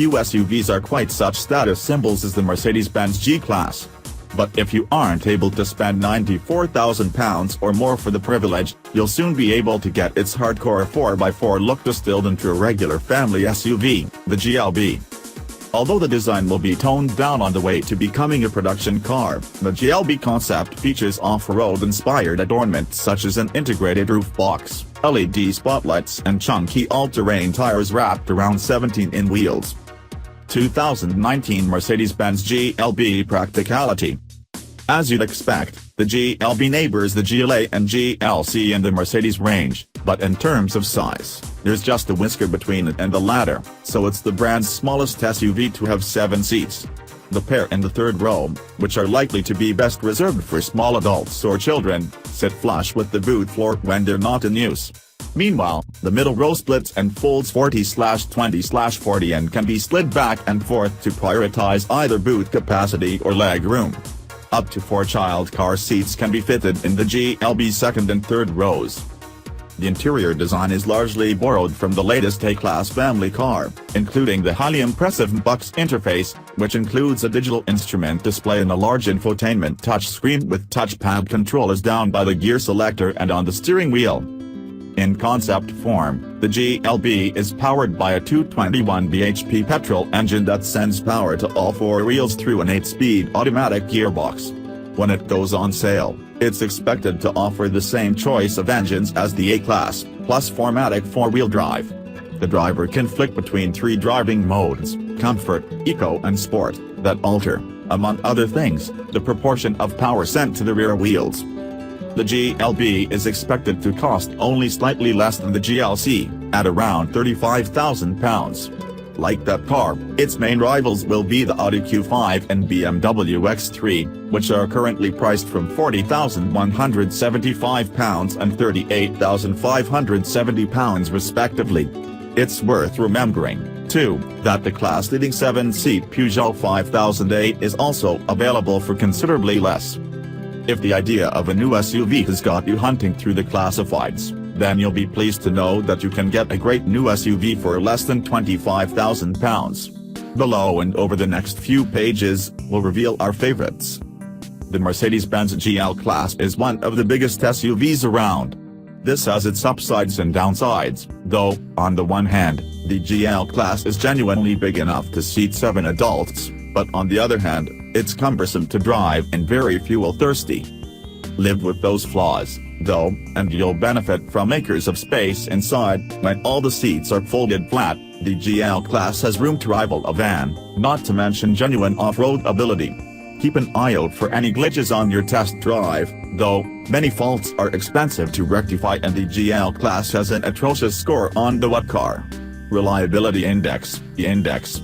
few SUVs are quite such status symbols as the Mercedes-Benz G-Class. But if you aren't able to spend £94,000 or more for the privilege, you'll soon be able to get its hardcore 4x4 look distilled into a regular family SUV, the GLB. Although the design will be toned down on the way to becoming a production car, the GLB concept features off-road inspired adornments such as an integrated roof box, LED spotlights and chunky all-terrain tires wrapped around 17-in wheels. 2019 Mercedes-Benz GLB practicality. As you'd expect, the GLB neighbors the GLA and GLC in the Mercedes range, but in terms of size, there's just a whisker between it and the latter, so it's the brand's smallest SUV to have 7 seats. The pair in the third row, which are likely to be best reserved for small adults or children, sit flush with the boot floor when they're not in use. Meanwhile, the middle row splits and folds 40/20/40 and can be slid back and forth to prioritize either boot capacity or leg room. Up to 4 child car seats can be fitted in the GLB's second and third rows. The interior design is largely borrowed from the latest A-Class family car, including the highly impressive Bucks interface, which includes a digital instrument display and a large infotainment touchscreen with touchpad controllers down by the gear selector and on the steering wheel. In concept form, the GLB is powered by a 221 bhp petrol engine that sends power to all 4 wheels through an 8-speed automatic gearbox. When it goes on sale, it's expected to offer the same choice of engines as the A-Class, plus 4MATIC 4-wheel drive. The driver can flick between 3 driving modes, Comfort, Eco and Sport, that alter, among other things, the proportion of power sent to the rear wheels. The GLB is expected to cost only slightly less than the GLC, at around £35,000. Like that car, its main rivals will be the Audi Q5 and BMW X3, which are currently priced from £40,175 and £38,570 respectively. It's worth remembering, too, that the class-leading 7-seat Peugeot 5008 is also available for considerably less. If the idea of a new SUV has got you hunting through the classifieds, then you'll be pleased to know that you can get a great new SUV for less than £25,000. Below and over the next few pages, we'll reveal our favorites. The Mercedes-Benz GL Class is one of the biggest SUVs around. This has its upsides and downsides, though, on the one hand, the GL Class is genuinely big enough to seat 7 adults, but on the other hand, it's cumbersome to drive and very fuel-thirsty. Live with those flaws, though, and you'll benefit from acres of space inside. When all the seats are folded flat, the GL Class has room to rival a van, not to mention genuine off-road ability. Keep an eye out for any glitches on your test drive, though, many faults are expensive to rectify and the GL Class has an atrocious score on the What Car? Reliability Index, the index,